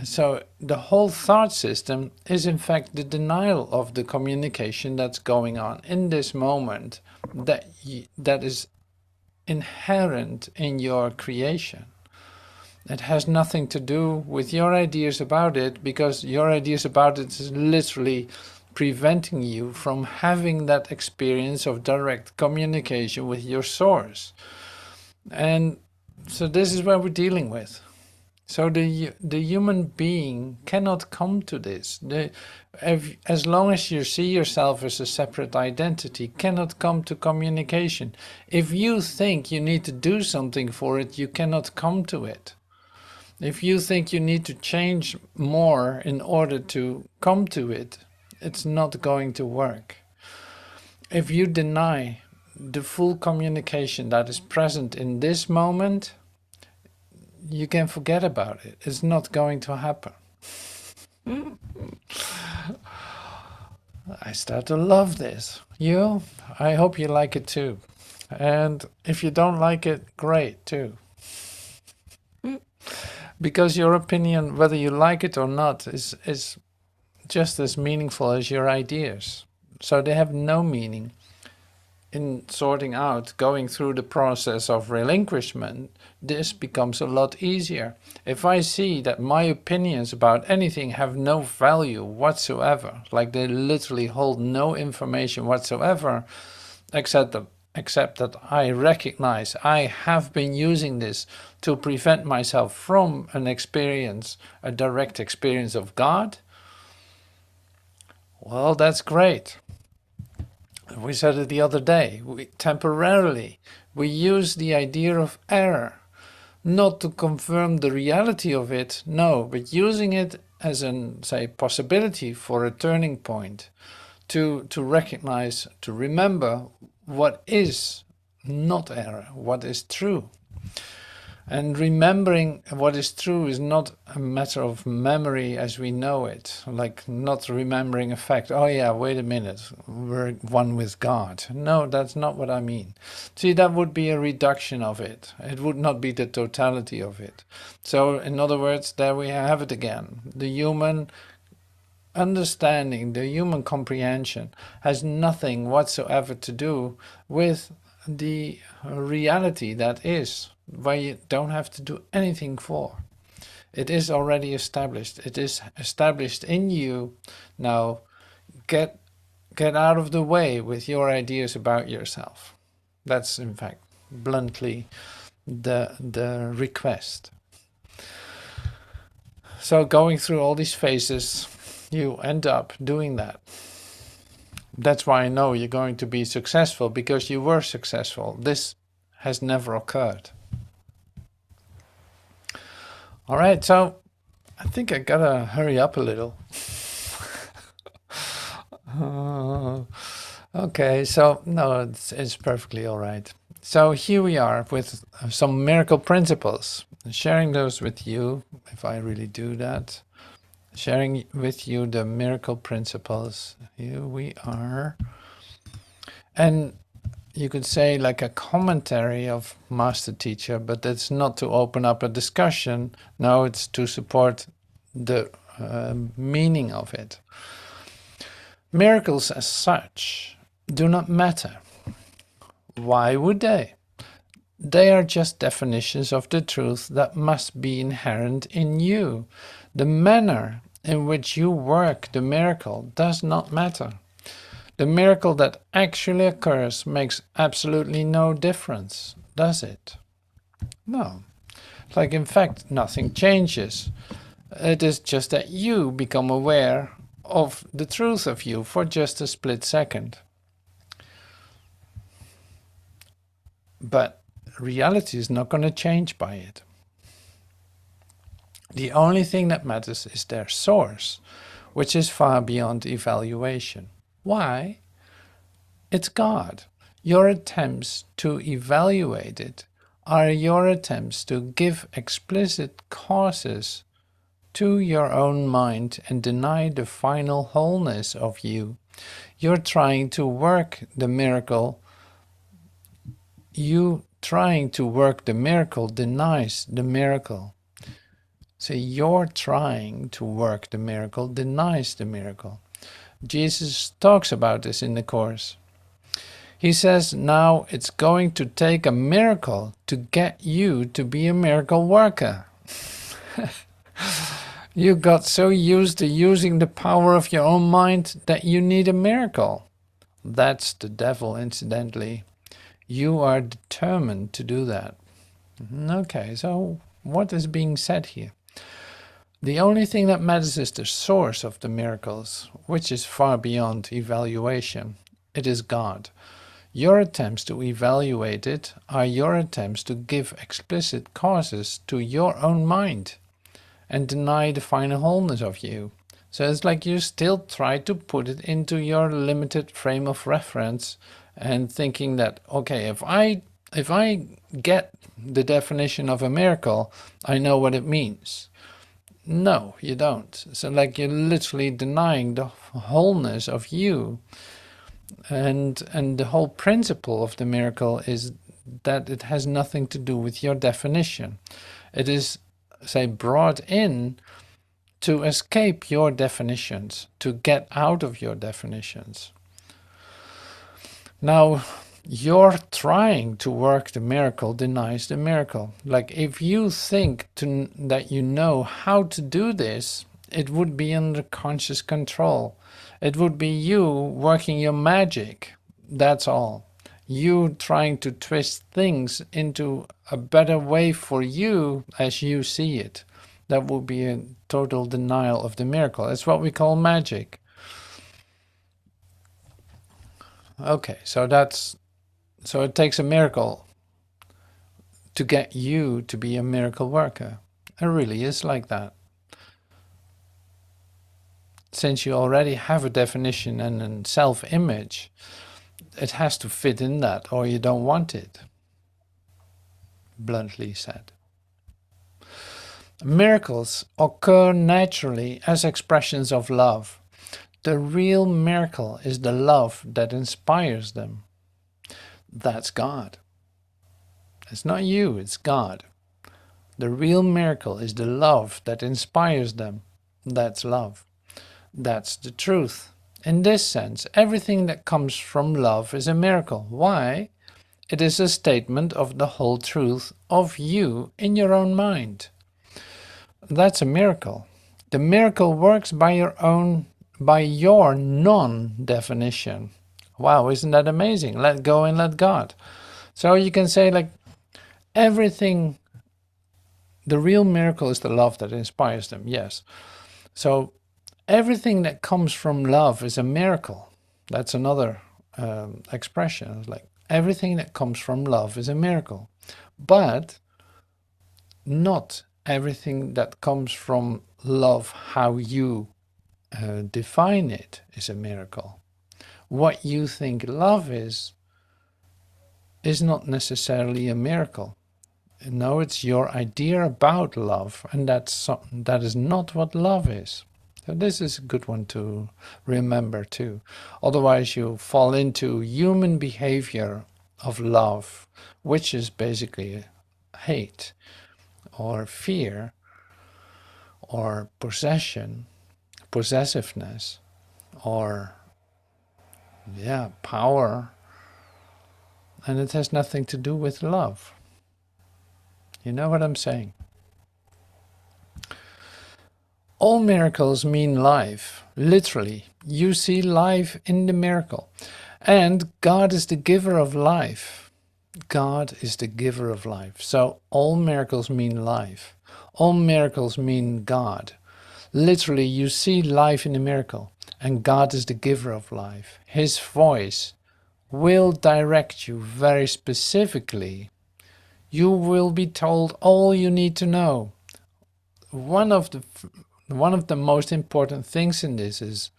So the whole thought system is in fact the denial of the communication that's going on in this moment, that is inherent in your creation. It has nothing to do with your ideas about it, because your ideas about it is literally preventing you from having that experience of direct communication with your source. And so this is what we're dealing with. So the human being cannot come to this. As long as you see yourself as a separate identity, cannot come to communication. If you think you need to do something for it, you cannot come to it. If you think you need to change more in order to come to it, it's not going to work. If you deny the full communication that is present in this moment, you can forget about it. It's not going to happen. I start to love this. I hope you like it too. And if you don't like it, great too. Because your opinion, whether you like it or not, is just as meaningful as your ideas. So they have no meaning. In sorting out, going through the process of relinquishment, this becomes a lot easier. If I see that my opinions about anything have no value whatsoever, like they literally hold no information whatsoever, except that I recognize I have been using this to prevent myself from an experience, a direct experience of God, well, that's great. We said it the other day, temporarily we use the idea of error, not to confirm the reality of it, no, but using it as an, say, possibility for a turning point, to recognize, to remember what is not error, what is true. And remembering what is true is not a matter of memory as we know it, like not remembering a fact, oh yeah, wait a minute, we're one with God. No, that's not what I mean. See, that would be a reduction of it. It would not be the totality of it. So, in other words, there we have it again. The human understanding, the human comprehension has nothing whatsoever to do with the reality that is, where you don't have to do anything for. It is already established. It is established in you. Now get out of the way with your ideas about yourself. That's in fact bluntly the request. So going through all these phases, you end up doing that. That's why I know you're going to be successful, because you were successful. This has never occurred. All right, so I think I gotta hurry up a little. Okay, so no, it's perfectly all right. So here we are with some miracle principles, sharing those with you, if I really do that. Sharing with you the miracle principles. Here we are. And you could say, like a commentary of Master Teacher, but it's not to open up a discussion. No, it's to support the meaning of it. Miracles as such do not matter. Why would they? They are just definitions of the truth that must be inherent in you. The manner in which you work the miracle does not matter. The miracle that actually occurs makes absolutely no difference, does it? No. Like, in fact, nothing changes. It is just that you become aware of the truth of you for just a split second. But reality is not going to change by it. The only thing that matters is their source, which is far beyond evaluation. Why? It's God. Your attempts to evaluate it are your attempts to give explicit causes to your own mind and deny the final wholeness of you. You're trying to work the miracle. You trying to work the miracle denies the miracle. So your trying to work the miracle denies the miracle. Jesus talks about this in the Course. He says now it's going to take a miracle to get you to be a miracle worker. You got so used to using the power of your own mind that you need a miracle. That's the devil, incidentally. You are determined to do that. Okay, so what is being said here? The only thing that matters is the source of the miracles, which is far beyond evaluation. It is God. Your attempts to evaluate it are your attempts to give explicit causes to your own mind and deny the final wholeness of you. So it's like you still try to put it into your limited frame of reference and thinking that, okay, if I get the definition of a miracle, I know what it means. No, you don't. So like you're literally denying the wholeness of you. And the whole principle of the miracle is that it has nothing to do with your definition. It is, say, brought in to escape your definitions, to get out of your definitions. Now, your trying to work the miracle denies the miracle. Like if you think that you know how to do this, it would be under conscious control. It would be you working your magic. That's all. You trying to twist things into a better way for you as you see it. That would be a total denial of the miracle. It's what we call magic. Okay, so it takes a miracle to get you to be a miracle worker. It really is like that. Since you already have a definition and a self-image, it has to fit in that or you don't want it, bluntly said. Miracles occur naturally as expressions of love. The real miracle is the love that inspires them. That's God. It's not you, it's God. The real miracle is the love that inspires them. That's love. That's the truth. In this sense, everything that comes from love is a miracle. Why? It is a statement of the whole truth of you in your own mind. That's a miracle. The miracle works by your non-definition. Wow, isn't that amazing? Let go and let God. So you can say like everything, the real miracle is the love that inspires them. Yes. So everything that comes from love is a miracle. That's another expression. It's like everything that comes from love is a miracle. But not everything that comes from love, how you define it, is a miracle. What you think love is not necessarily a miracle. No, it's your idea about love, and that is not what love is. So this is a good one to remember too. Otherwise you fall into human behavior of love, which is basically hate or fear or possession, possessiveness, or power, and it has nothing to do with love. You know what I'm saying? All miracles mean life. Literally, you see life in the miracle. And God is the giver of life. God is the giver of life. So all miracles mean life. All miracles mean God. Literally, you see life in a miracle. And God is the giver of life. His voice will direct you very specifically. You will be told all you need to know. One of the most important things in this is,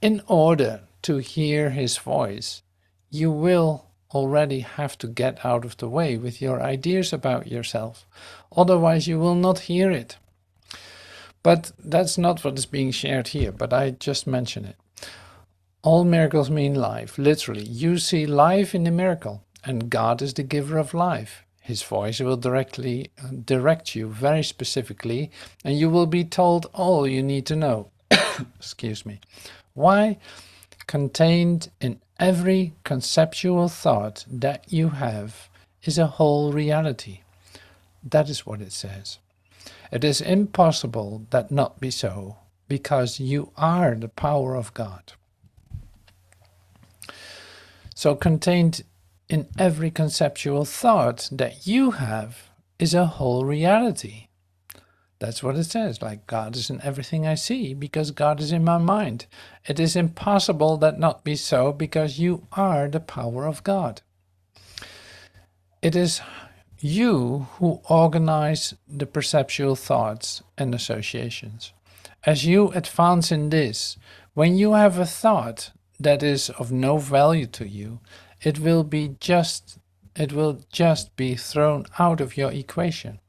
in order to hear his voice, you will already have to get out of the way with your ideas about yourself. Otherwise, you will not hear it. But that's not what is being shared here, but I just mention it. All miracles mean life. Literally, you see life in the miracle, and God is the giver of life. His voice will directly direct you very specifically, and you will be told all you need to know. Excuse me. Why? Contained in every conceptual thought that you have is a whole reality. That is what it says. It is impossible that not be so, because you are the power of God. So contained in every conceptual thought that you have is a whole reality. That's what it says, like God is in everything I see because God is in my mind. It is impossible that not be so because you are the power of God. It is you who organize the perceptual thoughts and associations. As you advance in this, when you have a thought that is of no value to you, it will just be thrown out of your equation.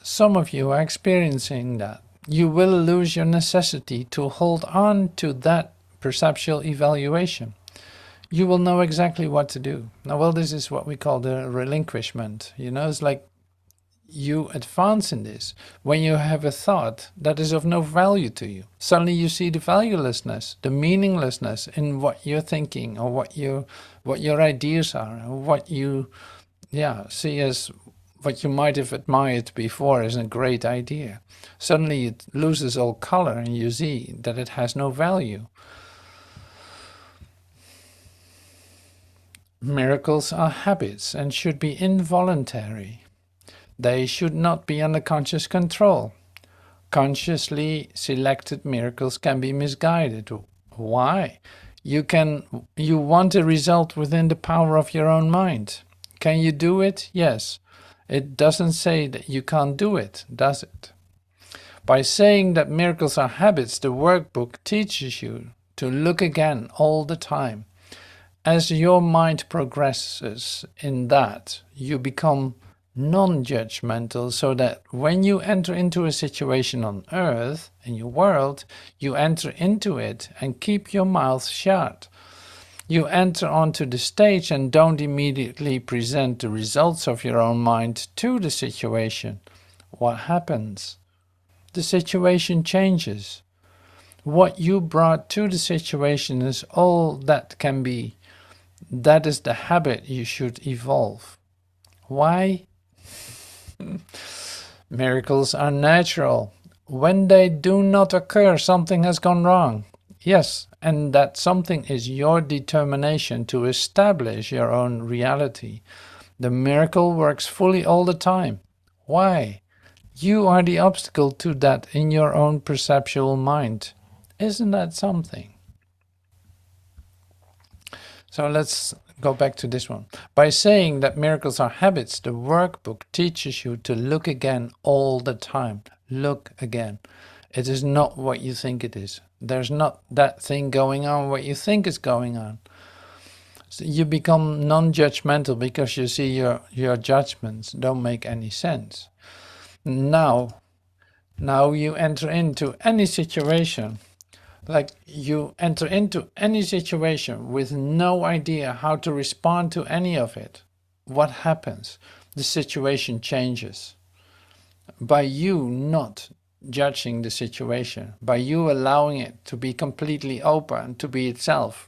Some of you are experiencing that. You will lose your necessity to hold on to that perceptual evaluation. You will know exactly what to do. Now, well, this is what we call the relinquishment. You know, it's like you advance in this. When you have a thought that is of no value to you, suddenly you see the valuelessness, the meaninglessness in what you're thinking, or what your ideas are, or what you see as what you might have admired before as a great idea. Suddenly it loses all color and you see that it has no value. Miracles are habits and should be involuntary. They should not be under conscious control. Consciously selected miracles can be misguided. Why? You want a result within the power of your own mind. Can you do it? Yes. It doesn't say that you can't do it, does it? By saying that miracles are habits, the workbook teaches you to look again all the time. As your mind progresses in that, you become non-judgmental, so that when you enter into a situation on earth, in your world, you enter into it and keep your mouth shut. You enter onto the stage and don't immediately present the results of your own mind to the situation. What happens? The situation changes. What you brought to the situation is all that can be. That is the habit you should evolve. Why? Miracles are natural. When they do not occur, something has gone wrong. Yes, and that something is your determination to establish your own reality. The miracle works fully all the time. Why? You are the obstacle to that in your own perceptual mind. Isn't that something? So let's go back to this one. By saying that miracles are habits, the workbook teaches you to look again all the time. Look again. It is not what you think it is. There's not that thing going on what you think is going on. So you become non-judgmental because you see your judgments don't make any sense. Now you enter into any situation Like you enter into any situation with no idea how to respond to any of it. What happens? The situation changes. By you not judging the situation, by you allowing it to be completely open, to be itself,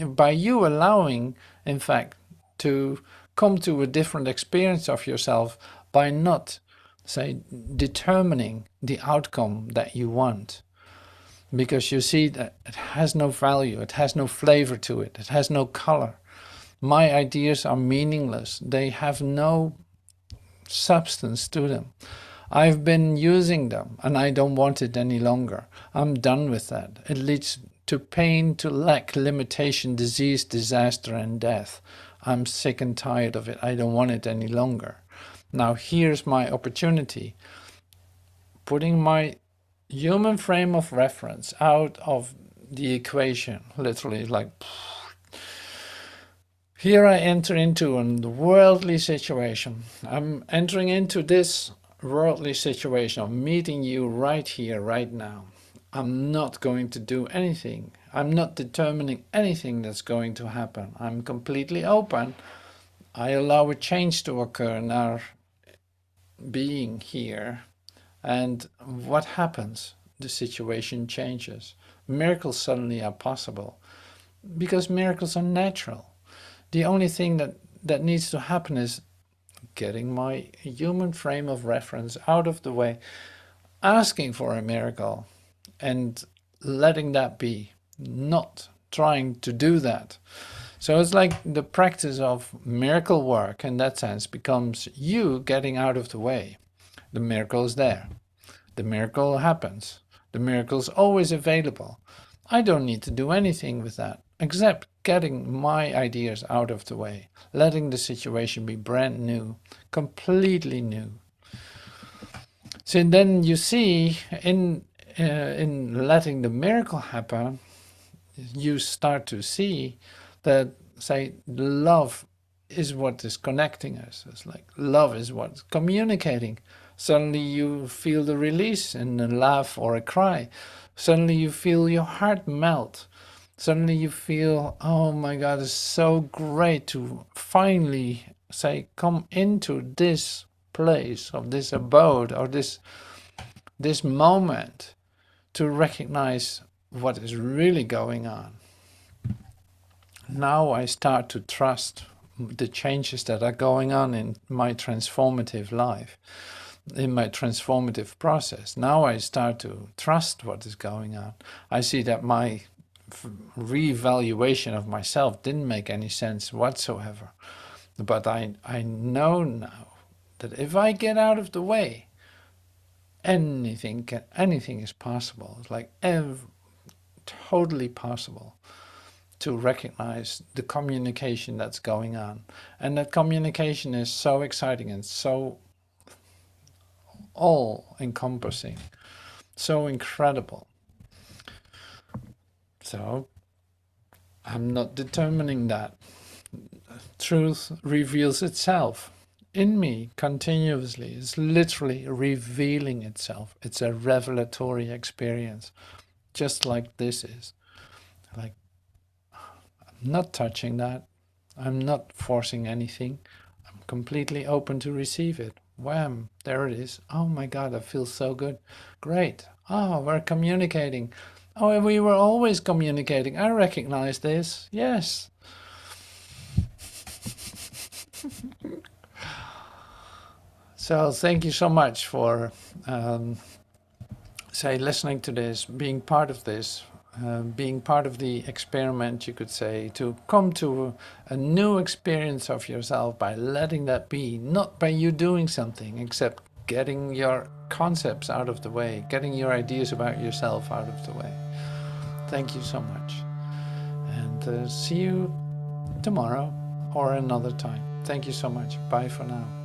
by you allowing, in fact, to come to a different experience of yourself by not, say, determining the outcome that you want. Because you see that it has no value, it has no flavor to it, it has no color. My ideas are meaningless, they have no substance to them. I've been using them and I don't want it any longer. I'm done with that. It leads to pain, to lack, limitation, disease, disaster, and death. I'm sick and tired of it. I don't want it any longer. Now here's my opportunity. Putting my human frame of reference out of the equation, literally, like here I enter into a worldly situation. I'm entering into this worldly situation of meeting you right here, right now. I'm not going to do anything. I'm not determining anything that's going to happen. I'm completely open. I allow a change to occur in our being here. And what happens? The situation changes. Miracles suddenly are possible because miracles are natural. The only thing that needs to happen is getting my human frame of reference out of the way, asking for a miracle and letting that be, not trying to do that. So it's like the practice of miracle work in that sense becomes you getting out of the way. The miracle is there. The miracle happens. The miracle is always available. I don't need to do anything with that except getting my ideas out of the way, letting the situation be brand new, completely new. So then you see, in letting the miracle happen, you start to see that, say, love is what is connecting us. It's like love is what's communicating. Suddenly you feel the release in a laugh or a cry. Suddenly you feel your heart melt. Suddenly you feel, oh my God, it's so great to finally, say, come into this place of this abode or this moment to recognize what is really going on. Now I start to trust the changes that are going on in my transformative life, in my transformative process. Now I start to trust what is going on. I see that my reevaluation of myself didn't make any sense whatsoever. But I know now that if I get out of the way, anything is possible. It's like totally possible to recognize the communication that's going on. And that communication is so exciting and so all-encompassing, so incredible. So I'm not determining that. Truth reveals itself in me continuously. It's literally revealing itself. It's a revelatory experience, just like this is. Like, I'm not touching that. I'm not forcing anything. I'm completely open to receive it. Wham, there it is. Oh my God, I feel so good. Great. Oh, we're communicating. Oh, we were always communicating. I recognize this. Yes. So thank you so much for, say, listening to this, being part of this, being part of the experiment, you could say, to come to a new experience of yourself by letting that be, not by you doing something, except getting your concepts out of the way, getting your ideas about yourself out of the way. Thank you so much. And see you tomorrow or another time. Thank you so much. Bye for now.